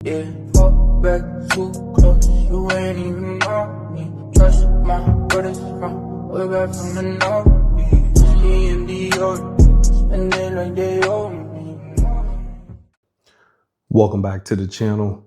Yeah, fall back too close, you ain't even know me. Trust my brothers from way back from the north. Ski in the ocean, spending like they owe me. Welcome back to the channel.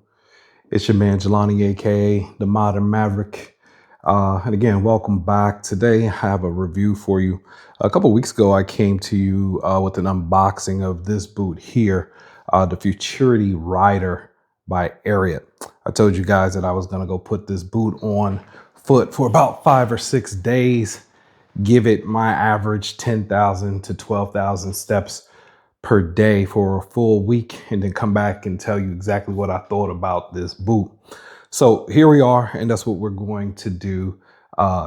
It's your man Jelani, aka the Modern Maverick. And again, welcome back. Today I have a review for you. A couple weeks ago, I came to you with an unboxing of this boot here, the Futurity Rider by Ariat. I told you guys that I was going to go put this boot on foot for about 5 or 6 days, give it my average 10,000 to 12,000 steps per day for a full week, and then come back and tell you exactly what I thought about this boot. So here we are, and that's what we're going to do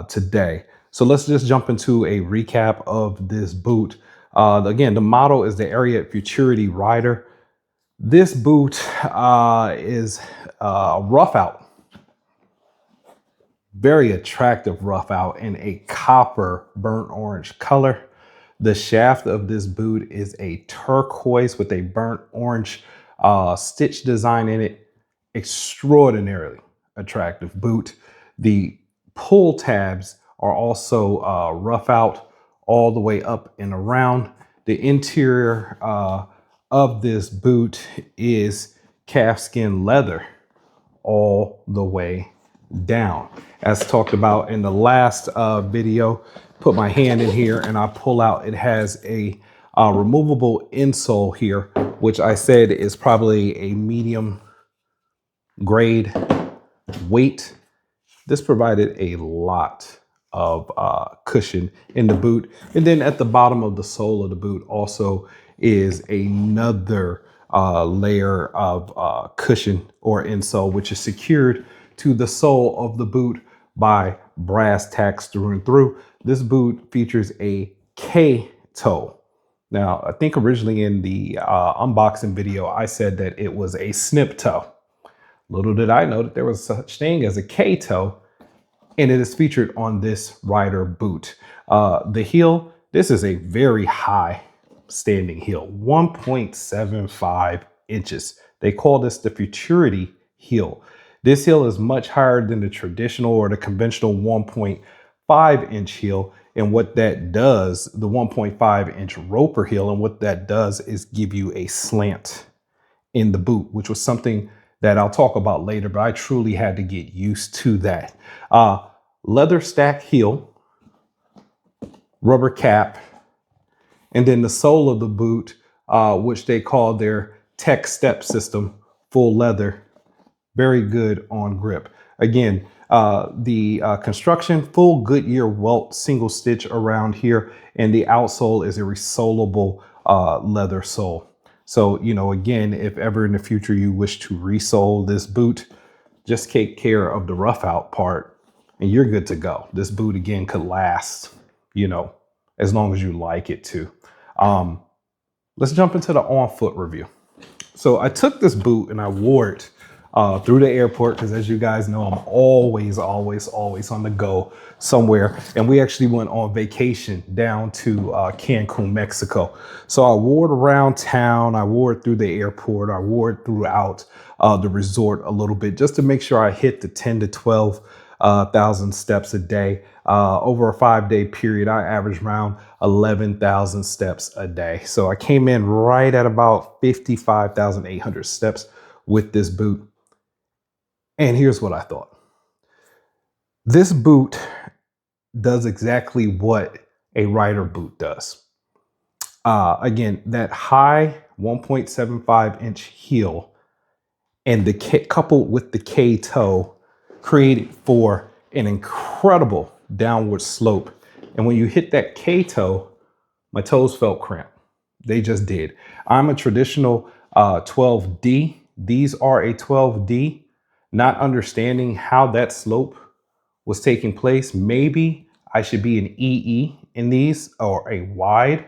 today. So let's just jump into a recap of this boot. Again, the model is the Ariat Futurity Rider. This boot is rough out, very attractive rough out in a copper burnt orange color. The shaft of this boot is a turquoise with a burnt orange stitch design in it. Extraordinarily attractive boot. The pull tabs are also rough out all the way up and around. The interior of this boot is calfskin leather all the way down. As talked about in the last video, put my hand in here and I pull out, it has a removable insole here, which I said is probably a medium grade weight. This provided a lot of cushion in the boot. And then at the bottom of the sole of the boot also is another layer of cushion or insole, which is secured to the sole of the boot by brass tacks through and through. This boot features a K toe. Now, I think originally in the unboxing video, I said that it was a snip toe. Little did I know that there was such thing as a K toe, and it is featured on this rider boot. The heel, this is a very high standing heel, 1.75 inches. They call this the Futurity heel. This heel is much higher than the traditional or the conventional 1.5 inch heel. And what that does, the 1.5 inch roper heel, and what that does is give you a slant in the boot, which was something that I'll talk about later, but I truly had to get used to that. Leather stack heel, rubber cap, and then the sole of the boot, which they call their tech step system, full leather, very good on grip. Again, the construction, full Goodyear welt single stitch around here, and the outsole is a resolable leather sole. So, you know, again, if ever in the future you wish to resole this boot, just take care of the rough out part and you're good to go. This boot, again, could last, you know, as long as you like it to. Let's jump into the on foot review. So I took this boot and I wore it through the airport because, as you guys know, I'm always on the go somewhere. And we actually went on vacation down to Cancun, Mexico. So I wore it around town. I wore it through the airport. I wore it throughout the resort a little bit just to make sure I hit the 10 to 12,000 steps a day. Over a 5-day period, I averaged around 11,000 steps a day. So I came in right at about 55,800 steps with this boot. And here's what I thought. This boot does exactly what a rider boot does. Again, that high 1.75 inch heel and the coupled with the K toe created for an incredible downward slope. And when you hit that K toe, my toes felt cramped. They just did. I'm a traditional 12D. These are a 12D. Not understanding how that slope was taking place. Maybe I should be an EE in these or a wide.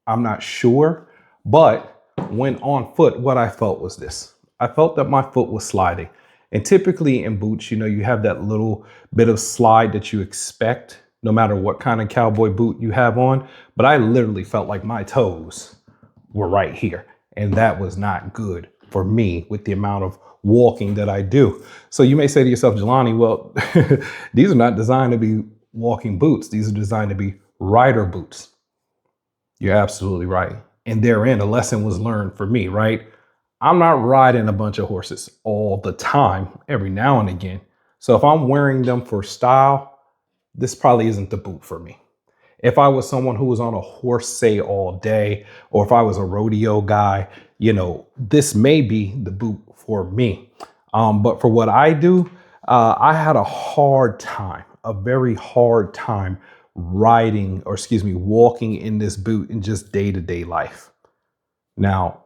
I'm not sure. But when on foot, what I felt was this. I felt that my foot was sliding. And typically in boots, you know, you have that little bit of slide that you expect no matter what kind of cowboy boot you have on. But I literally felt like my toes were right here. And that was not good for me with the amount of walking that I do. So you may say to yourself, Jelani, well, these are not designed to be walking boots. These are designed to be rider boots. You're absolutely right. And therein, a lesson was learned for me, right? I'm not riding a bunch of horses all the time, every now and again. So if I'm wearing them for style, this probably isn't the boot for me. If I was someone who was on a horse, say, all day, or if I was a rodeo guy, this may be the boot for me. But for what I do, I had a very hard time riding, or excuse me, walking in this boot in just day-to-day life. Now,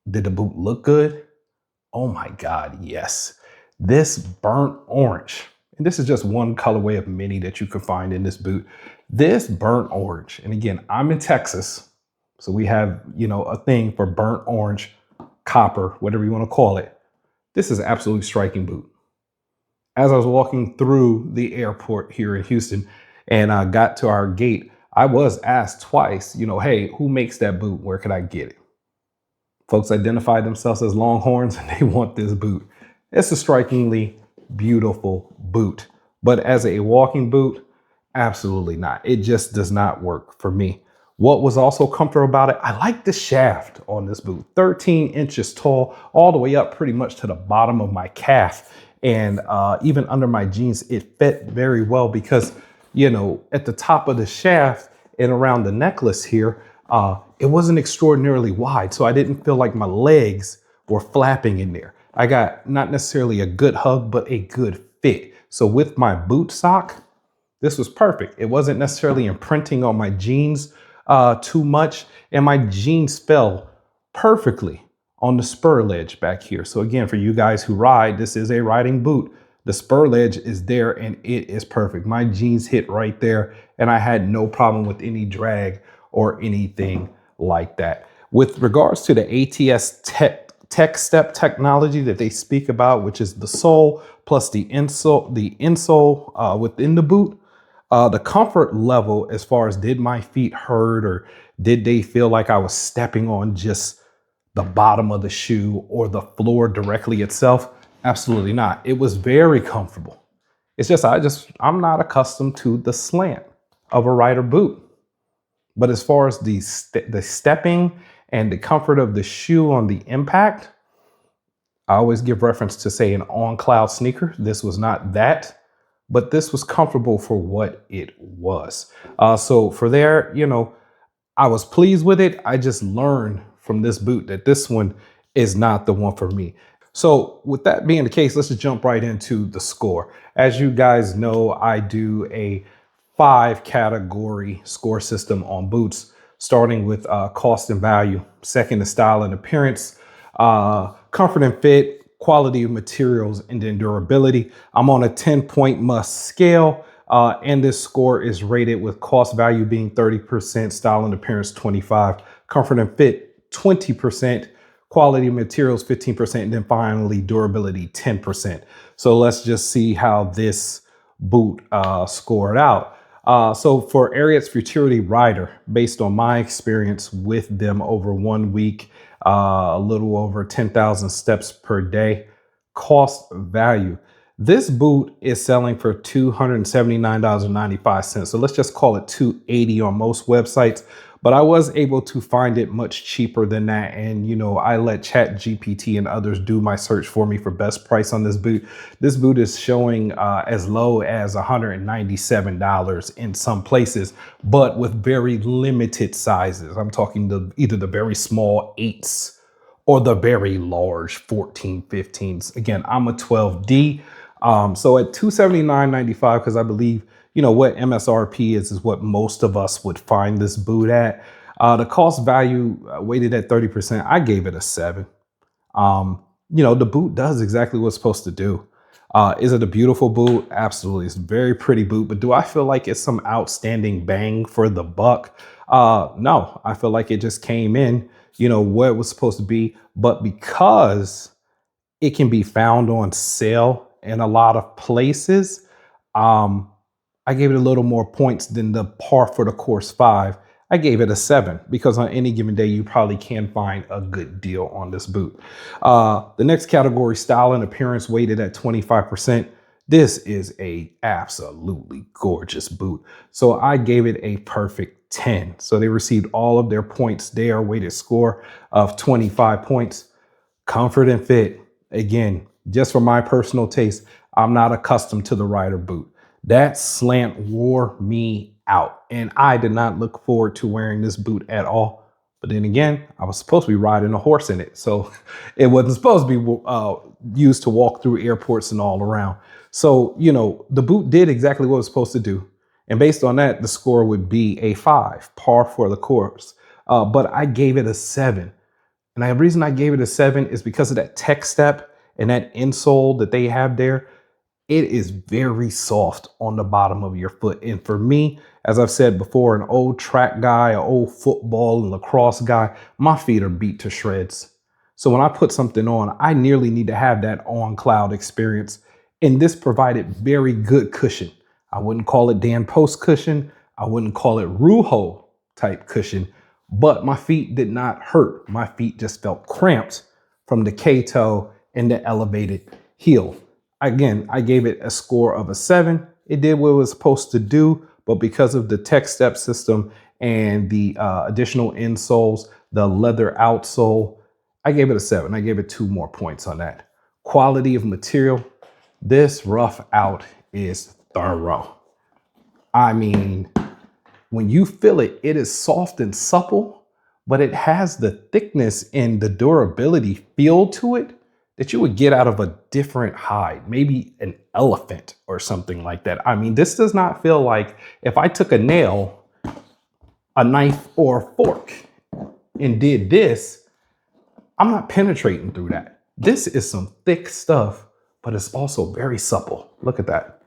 did the boot look good? Oh my God, yes. This burnt orange, and this is just one colorway of many that you can find in this boot. This burnt orange, and again, I'm in Texas, so we have, a thing for burnt orange, copper, whatever you want to call it. This is absolutely striking boot. As I was walking through the airport here in Houston and I got to our gate, I was asked twice, hey, who makes that boot? Where could I get it? Folks identify themselves as Longhorns and they want this boot. It's a strikingly beautiful boot, but as a walking boot, absolutely not. It just does not work for me. What was also comfortable about it, I like the shaft on this boot, 13 inches tall, all the way up pretty much to the bottom of my calf. And even under my jeans, it fit very well because, at the top of the shaft and around the necklace here, it wasn't extraordinarily wide. So I didn't feel like my legs were flapping in there. I got not necessarily a good hug, but a good fit. So with my boot sock, this was perfect. It wasn't necessarily imprinting on my jeans too much. And my jeans fell perfectly on the spur ledge back here. So again, for you guys who ride, this is a riding boot. The spur ledge is there and it is perfect. My jeans hit right there and I had no problem with any drag or anything like that. With regards to the ATS tech step technology that they speak about, which is the sole plus the insole within the boot, the comfort level as far as did my feet hurt or did they feel like I was stepping on just the bottom of the shoe or the floor directly itself? Absolutely not. It was very comfortable. It's just, I'm not accustomed to the slant of a rider boot. But as far as the stepping and the comfort of the shoe on the impact, I always give reference to say an on cloud sneaker. This was not that, but this was comfortable for what it was. So for there, I was pleased with it. I just learned from this boot that this one is not the one for me. So with that being the case, let's just jump right into the score. As you guys know, I do a 5-category score system on boots, starting with cost and value. Second is style and appearance, comfort and fit, quality of materials, and then durability. I'm on a 10-point must scale. And this score is rated with cost value being 30%, style and appearance 25%, comfort and fit 20%, quality of materials 15%, and then finally durability 10%. So let's just see how this boot scored out. So for Ariat's Futurity Rider, based on my experience with them over 1 week, a little over 10,000 steps per day, cost value. This boot is selling for $279.95. So let's just call it $280 on most websites. But I was able to find it much cheaper than that. And, I let ChatGPT and others do my search for me for best price on this boot. This boot is showing as low as $197 in some places, but with very limited sizes. I'm talking either the very small 8s or the very large 14, 15s. Again, I'm a 12D. So at $279.95, because I believe, what MSRP is what most of us would find this boot at. The cost value weighted at 30%, I gave it a 7. The boot does exactly what it's supposed to do. Is it a beautiful boot? Absolutely. It's a very pretty boot, but do I feel like it's some outstanding bang for the buck? No, I feel like it just came in, where it was supposed to be, but because it can be found on sale in a lot of places, I gave it a little more points than the par for the course 5. I gave it a 7 because on any given day, you probably can find a good deal on this boot. The next category, style and appearance, weighted at 25%. This is a absolutely gorgeous boot. So I gave it a perfect 10. So they received all of their points there, weighted score of 25 points. Comfort and fit, again, just for my personal taste, I'm not accustomed to the rider boot. That slant wore me out, and I did not look forward to wearing this boot at all. But then again, I was supposed to be riding a horse in it, so it wasn't supposed to be used to walk through airports and all around. So, the boot did exactly what it was supposed to do. And based on that, the score would be a 5, par for the course. But I gave it a 7. And the reason I gave it a 7 is because of that tech step and that insole that they have there. It is very soft on the bottom of your foot. And for me, as I've said before, an old track guy, an old football and lacrosse guy, my feet are beat to shreds. So when I put something on, I nearly need to have that on cloud experience. And this provided very good cushion. I wouldn't call it Dan Post cushion. I wouldn't call it Ruho type cushion, but my feet did not hurt. My feet just felt cramped from the K-toe and the elevated heel. Again, I gave it a score of a 7. It did what it was supposed to do, but because of the tech step system and the additional insoles, the leather outsole, I gave it a 7. I gave it 2 more points on that. Quality of material, this rough out is thorough. I mean, when you feel it, it is soft and supple, but it has the thickness and the durability feel to it that you would get out of a different hide, maybe an elephant or something like that. I mean, this does not feel like if I took a nail, a knife, or a fork and did this, I'm not penetrating through that. This is some thick stuff, but it's also very supple. Look at that.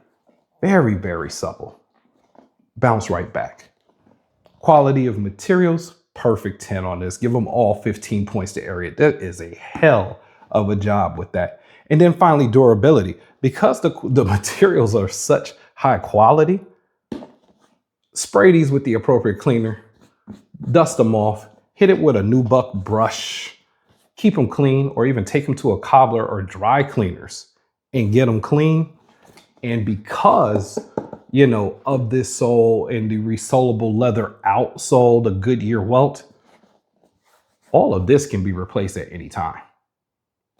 Very, very supple. Bounce right back. Quality of materials, perfect 10 on this. Give them all 15 points to Ariat. That is a hell of a job with that. And then finally, durability. Because the materials are such high quality, spray these with the appropriate cleaner, dust them off, hit it with a nubuck brush, keep them clean, or even take them to a cobbler or dry cleaners and get them clean. And because, of this sole and the resolable leather outsole, the Goodyear welt, all of this can be replaced at any time.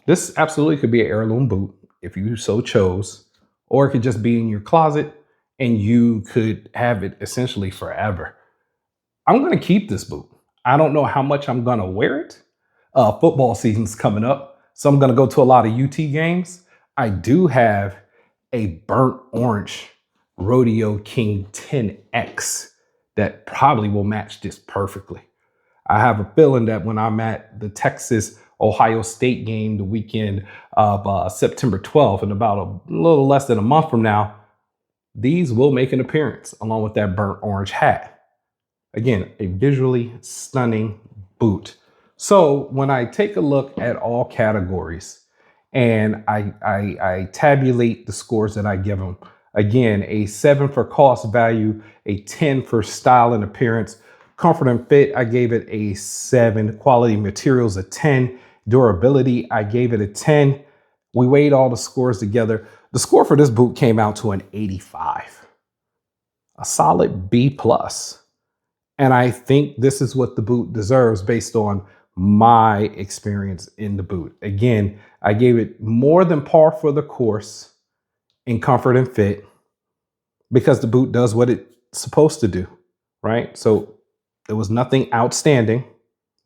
This absolutely could be an heirloom boot if you so chose, or it could just be in your closet and you could have it essentially forever. I'm going to keep this boot. I don't know how much I'm going to wear it. Football season's coming up, so I'm going to go to a lot of UT games. I do have a burnt orange Rodeo King 10X that probably will match this perfectly. I have a feeling that when I'm at the Texas Ohio State game the weekend of September 12th, in about a little less than a month from now, these will make an appearance along with that burnt orange hat. Again, a visually stunning boot. So when I take a look at all categories and I tabulate the scores that I give them, again, a 7 for cost value, a 10 for style and appearance. Comfort and fit, I gave it a 7. Quality materials, a 10. Durability, I gave it a 10. We weighed all the scores together. The score for this boot came out to an 85. A solid B plus. And I think this is what the boot deserves based on my experience in the boot. Again, I gave it more than par for the course in comfort and fit because the boot does what it's supposed to do, right? So there was nothing outstanding,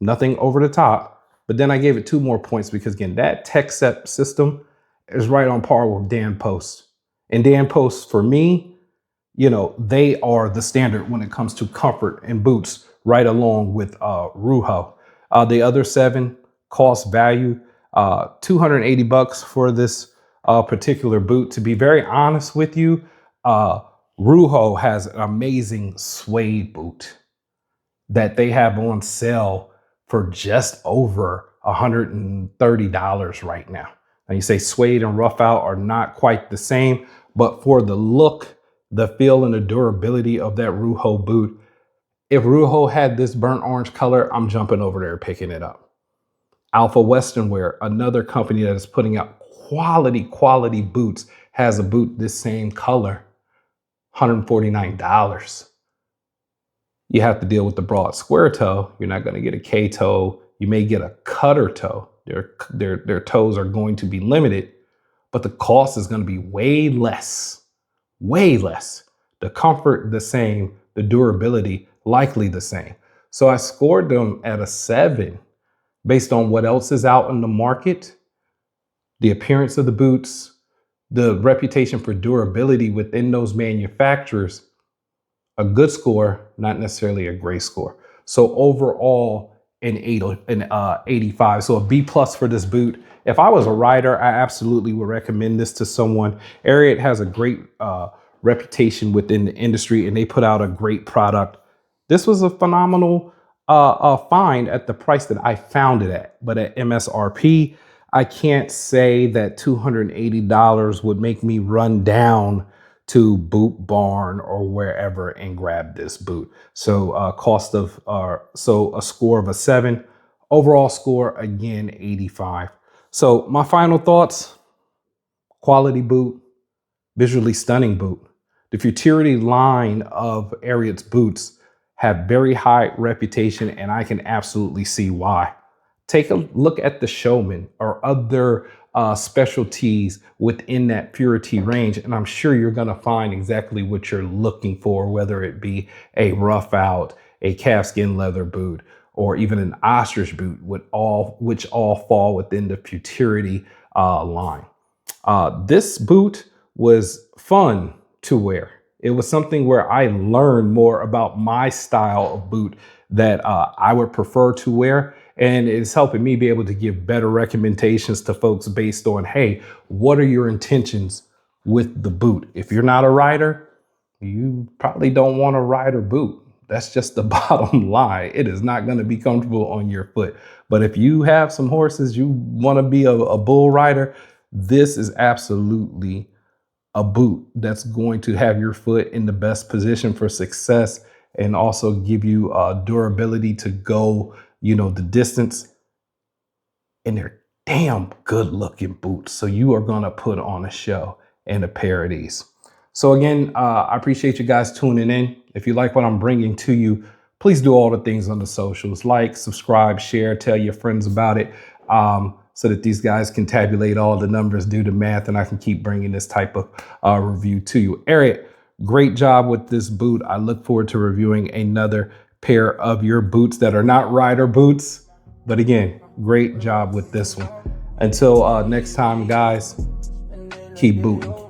nothing over the top, but then I gave it 2 more points because again, that tech step system is right on par with Dan Post. And Dan Post, for me, they are the standard when it comes to comfort and boots, right along with Ruho. The other 7 cost value, $280 for this particular boot. To be very honest with you, Ruho has an amazing suede boot that they have on sale for just over $130 right now. Now you say suede and rough out are not quite the same, but for the look, the feel and the durability of that Ruho boot, If Ruho had this burnt orange color, I'm jumping over there picking it up. Alpha Western Wear, another company that is putting out quality boots, has a boot this same color, $149. You have to deal with the broad square toe. You're not going to get a K toe. You may get a cutter toe. Their toes are going to be limited, but the cost is going to be way less. Way less. The comfort the same, the durability likely the same. So I scored them at a 7 based on what else is out in the market, the appearance of the boots, the reputation for durability within those manufacturers. A good score, not necessarily a great score. So overall, an 85. So a B plus for this boot. If I was a rider, I absolutely would recommend this to someone. Ariat has a great reputation within the industry, and they put out a great product. This was a phenomenal find at the price that I found it at, but at MSRP, I can't say that $280 would make me run down to Boot Barn or wherever and grab this boot. So so a score of a 7. Overall score, again, 85. So my final thoughts: quality boot, visually stunning boot. The Futurity line of Ariat's boots have very high reputation, and I can absolutely see why. Take a look at the Showman or other specialties within that Purity range, and I'm sure you're going to find exactly what you're looking for, whether it be a rough out, a calfskin leather boot, or even an ostrich boot, which all fall within the Futurity line. This boot was fun to wear. It was something where I learned more about my style of boot that I would prefer to wear. And it's helping me be able to give better recommendations to folks based on, hey, what are your intentions with the boot? If you're not a rider, you probably don't want a rider boot. That's just the bottom line. It is not going to be comfortable on your foot. But if you have some horses, you want to be a bull rider, this is absolutely a boot that's going to have your foot in the best position for success and also give you durability to go, the distance. And they're damn good looking boots. So you are going to put on a show and a pair of these. So again, I appreciate you guys tuning in. If you like what I'm bringing to you, please do all the things on the socials: like, subscribe, share, tell your friends about it, so that these guys can tabulate all the numbers, do the math, and I can keep bringing this type of review to you. Ariat, great job with this boot. I look forward to reviewing another pair of your boots that are not rider boots. But again, great job with this one. Until next time, guys, keep booting.